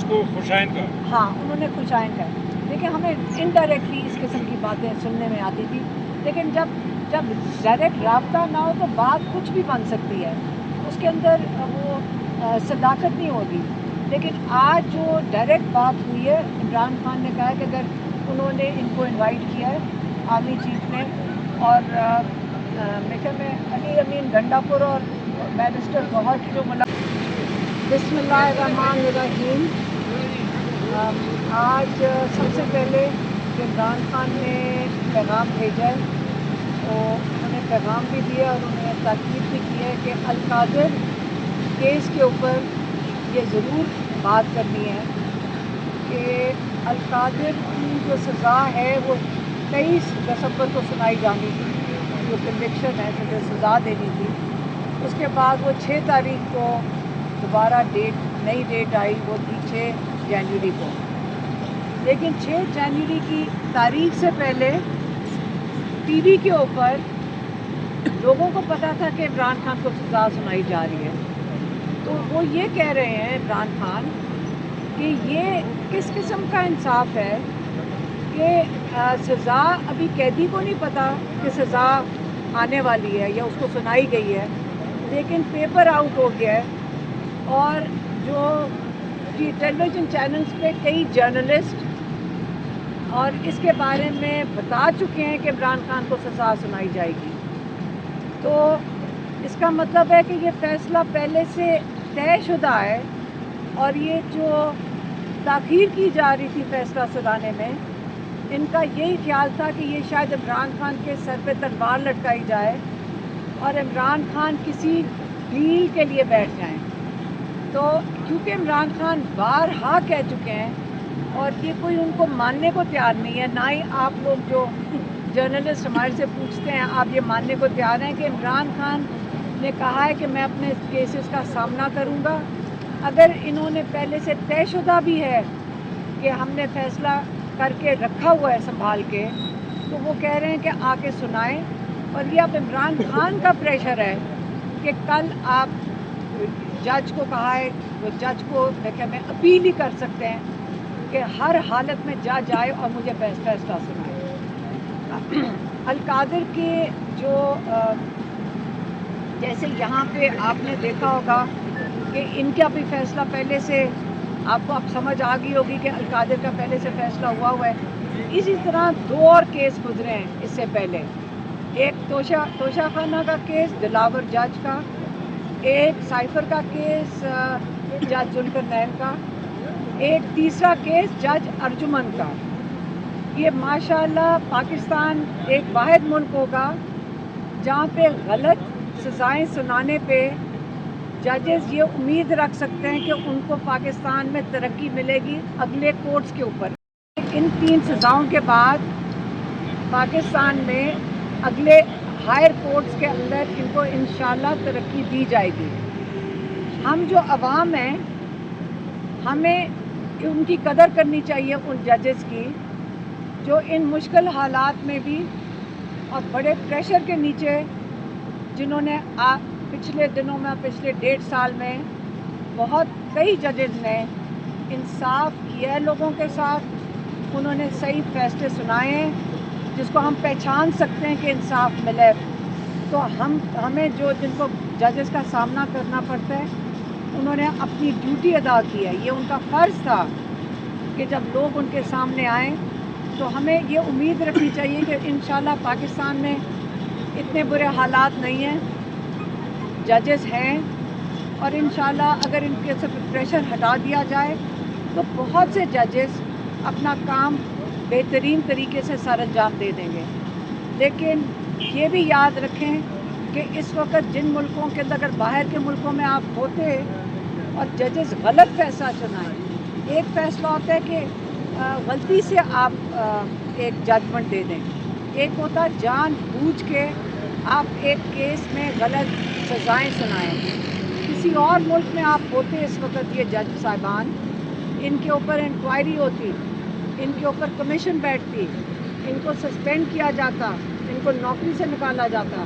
को खुशाइन कहा। हाँ, उन्होंने खुशाइन कहा। देखिए, हमें इनडायरेक्टली इस किस्म की बातें सुनने में आती थी, लेकिन जब डायरेक्ट राब्ता ना हो तो बात कुछ भी बन सकती है, उसके अंदर वो सदाकत नहीं होगी। लेकिन आज जो डायरेक्ट बात हुई है, इमरान खान ने कहा कि अगर उन्होंने इनको इनवाइट किया है आर्मी चीफ ने, और मेरे में अली अमीन गंडापुर और बैरिस्टर गौहर की जो बिस्मिल्लाहिर्रहमानिर्रहीम। आज सबसे पहले इमरान खान ने पैगाम भेजा है, तो उन्होंने पैगाम भी दिया और उन्होंने ताकीद भी की है कि अल-कादिर केस के ऊपर ये ज़रूर बात करनी है कि अल-कादिर की जो सज़ा है वो 23 दिसंबर को सुनाई जानी थी, जो कन्विक्शन है, जो सज़ा देनी थी। उसके बाद वो 6 तारीख को दोबारा नई डेट आई, वो थी 6 जनवरी को। लेकिन 6 जनवरी की तारीख से पहले टीवी के ऊपर लोगों को पता था कि इमरान खान को सज़ा सुनाई जा रही है। तो वो ये कह रहे हैं इमरान खान कि ये किस किस्म का इंसाफ है कि सज़ा अभी कैदी को नहीं पता कि सज़ा आने वाली है या उसको सुनाई गई है, लेकिन पेपर आउट हो गया है। और जो टेलीविज़न चैनल्स पे कई जर्नलिस्ट और इसके बारे में बता चुके हैं कि इमरान खान को सज़ा सुनाई जाएगी। तो इसका मतलब है कि ये फ़ैसला पहले से तयशुदा है, और ये जो ताख़ीर की जा रही थी फ़ैसला सुनाने में, इनका यही ख्याल था कि ये शायद इमरान खान के सर पे तलवार लटकाई जाए और इमरान खान किसी डील के लिए बैठ जाएं। तो क्योंकि इमरान खान बारहा कह चुके हैं और ये कोई उनको मानने को तैयार नहीं है, ना ही आप लोग जो जर्नलिस्ट हमारे से पूछते हैं आप ये मानने को तैयार हैं कि इमरान खान ने कहा है कि मैं अपने केसेस का सामना करूंगा। अगर इन्होंने पहले से तयशुदा भी है कि हमने फ़ैसला करके रखा हुआ है संभाल के, तो वो कह रहे हैं कि आके सुनाएं। और ये अब इमरान खान का प्रेशर है कि कल आप जज को कहा है, वो जज को देखिए मैं अपील ही कर सकते हैं कि हर हालत में जज आए और मुझे फैसला सुनाए। अल-कादिर के जो जैसे यहाँ पे आपने देखा होगा कि इनका भी फ़ैसला पहले से आपको अब समझ आ गई होगी कि अल-कादिर का पहले से फ़ैसला हुआ है। इसी तरह 2 और केस गुजरे हैं इससे पहले, एक तोशाखाना का केस दिलावर जज का, एक साइफर का केस जज जुल्करनैन का, एक तीसरा केस जज अर्जुमन का। ये माशाल्लाह पाकिस्तान एक वाहिद मुल्क होगा जहाँ पे गलत सज़ाएं सुनाने पे जजेस ये उम्मीद रख सकते हैं कि उनको पाकिस्तान में तरक्की मिलेगी अगले कोर्ट्स के ऊपर। इन 3 सज़ाओं के बाद पाकिस्तान में अगले हायर कोर्ट्स के अंदर इनको इंशाल्लाह तरक्की दी जाएगी। हम जो अवाम हैं, हमें उनकी कदर करनी चाहिए, उन जजेस की जो इन मुश्किल हालात में भी और बड़े प्रेशर के नीचे, जिन्होंने पिछले दिनों में, पिछले 1.5 साल में बहुत कई जजेस ने इंसाफ किया है लोगों के साथ। उन्होंने सही फैसले सुनाए हैं जिसको हम पहचान सकते हैं कि इंसाफ मिले। तो हमें जो जिनको जजेस का सामना करना पड़ता है, उन्होंने अपनी ड्यूटी अदा की है। ये उनका फ़र्ज़ था कि जब लोग उनके सामने आएँ तो हमें ये उम्मीद रखनी चाहिए कि इंशाल्लाह पाकिस्तान में इतने बुरे हालात नहीं हैं, जजेस हैं, और इंशाल्लाह अगर इनके से प्रेशर हटा दिया जाए तो बहुत से जजेस अपना काम बेहतरीन तरीके से सर अंजाम दे देंगे। लेकिन ये भी याद रखें कि इस वक्त जिन मुल्कों के अंदर, अगर बाहर के मुल्कों में आप होते और जजेस गलत फैसला सुनाएं, एक फ़ैसला होता है कि गलती से आप एक जजमेंट दे दें, एक होता जानबूझ के आप एक केस में गलत सज़ाएं सुनाएं। किसी और मुल्क में आप होते इस वक्त, ये जज साहिबान, इनके ऊपर इंक्वायरी होती, इनके ऊपर कमीशन बैठती, इनको सस्पेंड किया जाता, इनको नौकरी से निकाला जाता।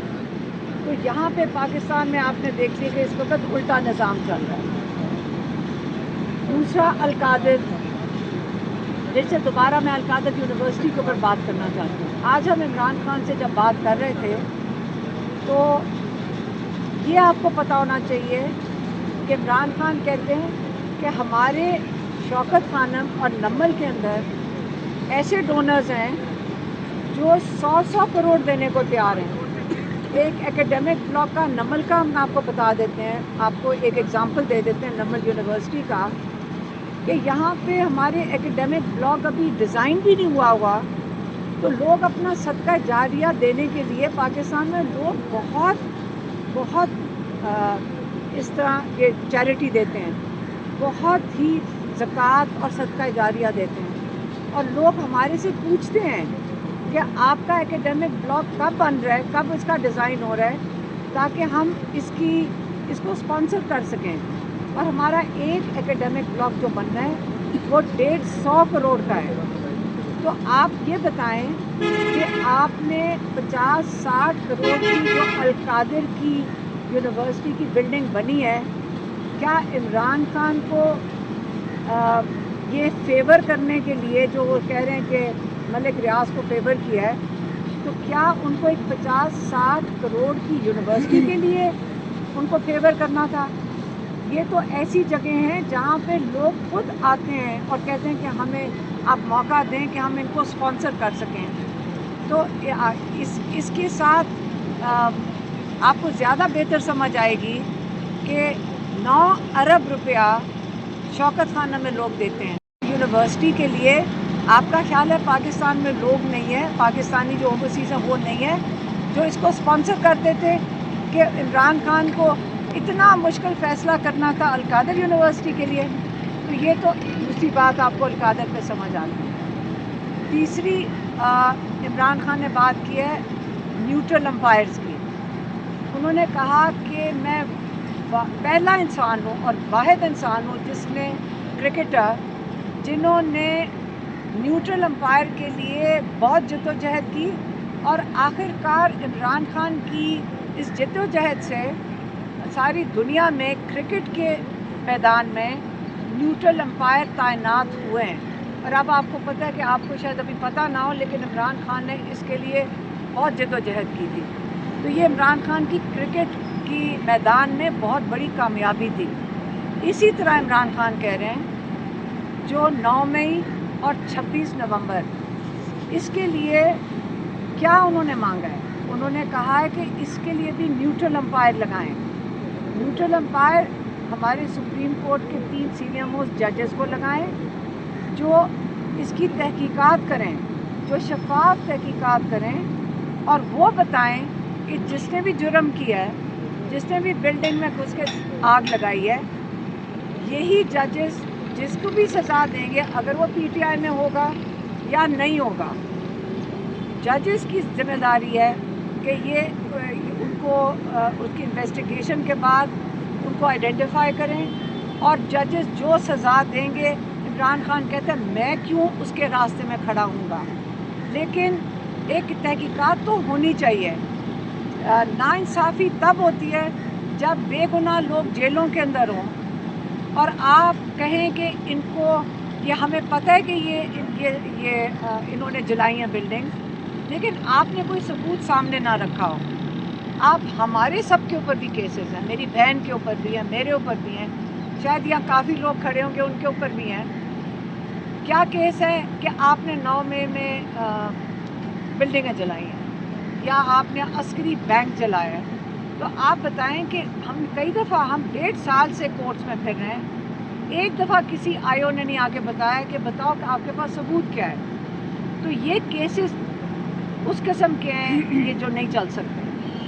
तो यहाँ पे पाकिस्तान में आपने देख लिया कि इस वक्त उल्टा निज़ाम चल रहा है। दूसरा अलकादिर, जैसे दोबारा मैं अलकादिर यूनिवर्सिटी के ऊपर बात करना चाहती हूँ। आज हम इमरान खान से जब बात कर रहे थे तो ये आपको पता होना चाहिए कि इमरान खान कहते हैं कि हमारे शौकत खानम और नम्मल के अंदर ऐसे डोनर्स हैं जो 100 करोड़ देने को तैयार हैं। एक एकेडमिक ब्लॉक का नम्मल का हम आपको बता देते हैं, आपको एक एग्जांपल दे देते हैं नम्मल यूनिवर्सिटी का, कि यहाँ पे हमारे एकेडमिक ब्लॉक अभी डिज़ाइन भी नहीं हुआ तो लोग अपना सदका जारिया देने के लिए पाकिस्तान में लोग बहुत इस तरह के चैरिटी देते हैं, बहुत ही ज़कात और सदका जारिया देते हैं। और लोग हमारे से पूछते हैं कि आपका एकेडमिक ब्लॉक कब बन रहा है, कब इसका डिज़ाइन हो रहा है, ताकि हम इसको स्पॉन्सर कर सकें। और हमारा एक एकेडमिक ब्लॉक जो बन रहा है वो 150 करोड़ का है। तो आप ये बताएं कि आपने 50-60 करोड़ की जो अलकादिर की यूनिवर्सिटी की बिल्डिंग बनी है, क्या इमरान खान को ये फेवर करने के लिए, जो वो कह रहे हैं कि मलिक रियाज को फेवर किया है, तो क्या उनको एक 50-60 करोड़ की यूनिवर्सिटी के लिए उनको फेवर करना था? ये तो ऐसी जगह हैं जहाँ पे लोग खुद आते हैं और कहते हैं कि हमें आप मौका दें कि हम इनको स्पॉन्सर कर सकें। तो इसके साथ आपको ज़्यादा बेहतर समझ आएगी कि 9 अरब रुपया शौकत खाना में लोग देते हैं यूनिवर्सिटी के लिए। आपका ख्याल है पाकिस्तान में लोग नहीं है, पाकिस्तानी जो ओवरसीज़ हैं वो नहीं है जो इसको स्पॉन्सर करते थे कि इमरान खान को इतना मुश्किल फ़ैसला करना था अलकादिर यूनिवर्सिटी के लिए? तो ये तो दूसरी बात आपको अलकादिर पे समझ आती है। तीसरी, इमरान खान ने बात की है न्यूट्रल अंपायर्स की। उन्होंने कहा कि मैं पहला इंसान हूँ और वाहिद इंसान हूँ जिसने क्रिकेटर जिन्होंने न्यूट्रल अंपायर के लिए बहुत जद्दोजहद की, और आखिरकार इमरान खान की इस जद्दोजहद से सारी दुनिया में क्रिकेट के मैदान में न्यूट्रल अंपायर तैनात हुए हैं। और अब आपको पता है कि आपको शायद अभी पता ना हो, लेकिन इमरान खान ने इसके लिए बहुत जद्दोजहद की थी। तो ये इमरान खान की क्रिकेट की मैदान में बहुत बड़ी कामयाबी थी। इसी तरह इमरान खान कह रहे हैं जो 9 मई और 26 नवंबर, इसके लिए क्या उन्होंने मांगा है? उन्होंने कहा है कि इसके लिए भी न्यूट्रल अंपायर लगाएं। न्यूट्रल अंपायर हमारे सुप्रीम कोर्ट के 3 सीनियर मोस्ट जजेस को लगाएं जो इसकी तहकीकात करें, जो शफाफ तहकीकात करें और वो बताएं कि जिसने भी जुर्म किया है, जिसने भी बिल्डिंग में घुस के आग लगाई है, यही जजेस जिसको भी सज़ा देंगे, अगर वो पीटीआई में होगा या नहीं होगा, जजेस की जिम्मेदारी है कि ये उनको उसकी इन्वेस्टिगेशन के बाद उनको आइडेंटिफाई करें, और जजेस जो सज़ा देंगे, इमरान खान कहते हैं मैं क्यों उसके रास्ते में खड़ा हूँगा, लेकिन एक तहकीकात तो होनी चाहिए। नाइंसाफ़ी तब होती है जब बेगुनाह लोग जेलों के अंदर हों और आप कहें कि इनको, ये हमें पता है कि ये इन्होंने जलाई हैं बिल्डिंग, लेकिन आपने कोई सबूत सामने ना रखा हो। आप हमारे सब के ऊपर भी केसेस हैं, मेरी बहन के ऊपर भी हैं, मेरे ऊपर भी हैं, शायद यहाँ काफ़ी लोग खड़े होंगे उनके ऊपर भी हैं। क्या केस है कि आपने 9 मई में बिल्डिंगें जलाई हैं या आपने अस्करी बैंक जलाया है? तो आप बताएं कि हम कई दफ़ा, हम 1.5 साल से कोर्ट्स में फिर रहे हैं, एक दफ़ा किसी आईओ ने नहीं आके बताया कि बताओ कि आपके पास सबूत क्या है। तो ये केसेस उस किस्म के हैं ये जो नहीं चल सकते,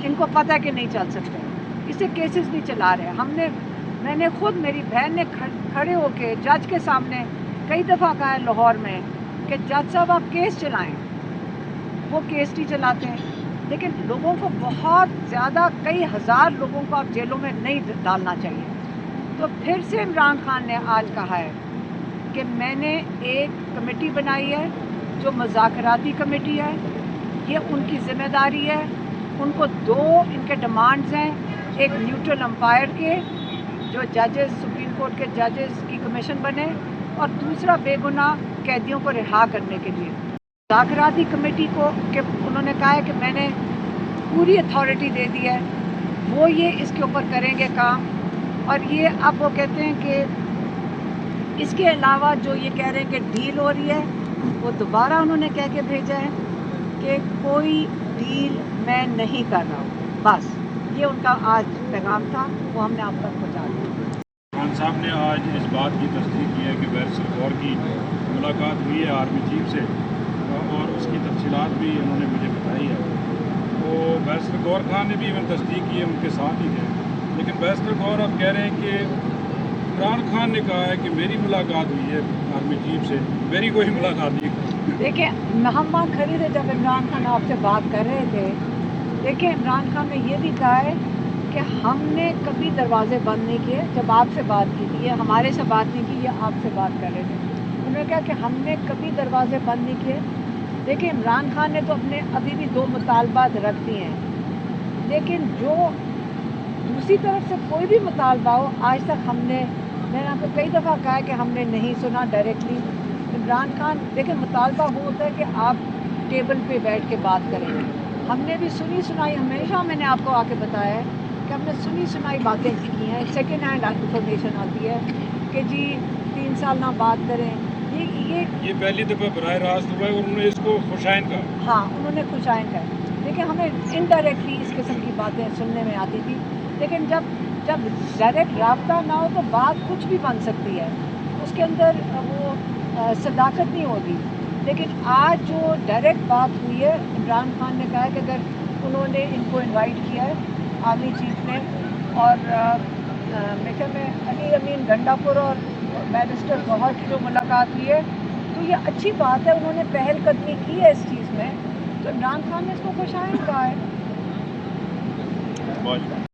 इनको पता है कि नहीं चल सकते, इससे केसेस नहीं चला रहे। मैंने खुद, मेरी बहन ने खड़े होके जज के सामने कई दफ़ा कहा है लाहौर में कि जज साहब आप केस चलाएं, वो केस नहीं चलाते हैं। लेकिन लोगों को बहुत ज़्यादा, कई हज़ार लोगों को आप जेलों में नहीं डालना चाहिए। तो फिर से इमरान खान ने आज कहा है कि मैंने एक कमेटी बनाई है जो मुज़ाकराती कमेटी है, ये उनकी ज़िम्मेदारी है। उनको 2 इनके डिमांड्स हैं, एक न्यूट्रल अंपायर के, जो जजेस, सुप्रीम कोर्ट के जजेस की कमीशन बने और दूसरा बेगुनाह कैदियों को रिहा करने के लिए। मुज़ाकराती कमेटी को कि उन्होंने कहा है कि मैंने पूरी अथॉरिटी दे दी है, वो ये इसके ऊपर करेंगे काम। और ये अब वो कहते हैं कि इसके अलावा जो ये कह रहे हैं कि डील हो रही है, वो दोबारा उन्होंने कह के भेजा है कि कोई डील मैं नहीं कर रहा हूँ। बस ये उनका आज पैगाम था, वो हमने आप तक पहुँचा दिया। खान साहब ने आज इस बात की तस्दीक की है कि बैरिस्टर गौर की मुलाकात हुई है आर्मी चीफ से और उसकी तफसीलात भी उन्होंने मुझे बताई है। तो बैरिस्टर गौर खान ने भी इवन तस्दीक की है, उनके साथ ही थे। लेकिन बैरिस्टर गौर अब कह रहे हैं कि इमरान खान ने कहा है कि मेरी मुलाकात हुई है आर्मी चीफ से, मेरी कोई मुलाकात नहीं। देखिए, हम वहाँ खड़े थे जब इमरान खान आपसे बात कर रहे थे। देखिए, इमरान खान ने ये भी कहा है कि हमने कभी दरवाजे बंद नहीं किए। जब आपसे बात की थी, ये हमारे से बात नहीं की, ये आपसे बात कर रहे थे। उन्होंने कहा कि हमने कभी दरवाजे बंद नहीं किए। देखिए, इमरान खान ने तो अपने अभी भी 2 मुतालबात रख दिए हैं, लेकिन जो दूसरी तरफ से कोई भी मुतालबा हो, आज तक मैंने आपको कई दफ़ा कहा है कि हमने नहीं सुना डायरेक्टली। इमरान खान, देखिए, मुतालबा वो होता है कि आप टेबल पे बैठ के बात करेंगे। हमने भी सुनी सुनाई, हमेशा मैंने आपको आके बताया है कि हमने सुनी सुनाई बातें की हैं। सेकेंड हैंड इन्फॉर्मेशन आती है कि जी 3 साल ना बात करें। ये पहली दफ़ा बराह रास्त हुआ है और उन्होंने इसको खुशाइन कहा। हाँ, उन्होंने खुशाइन कहा। देखिए, हमें इनडायरेक्टली इस किस्म की बातें सुनने में आती थी, लेकिन जब डायरेक्ट राब्ता ना हो तो बात कुछ भी बन सकती है, उसके अंदर वो सदाकत नहीं होती। लेकिन आज जो डायरेक्ट बात हुई है, इमरान खान ने कहा है कि अगर उन्होंने इनको इनवाइट किया है आर्मी चीफ ने, और मेरे ख्याल में अली अमीन गंडापुर और बैरिस्टर गौहर की जो मुलाकात हुई है, तो ये अच्छी बात है, उन्होंने पहल कदमी की है इस चीज़ में। तो इमरान खान ने इसको खुशाइन कहा है।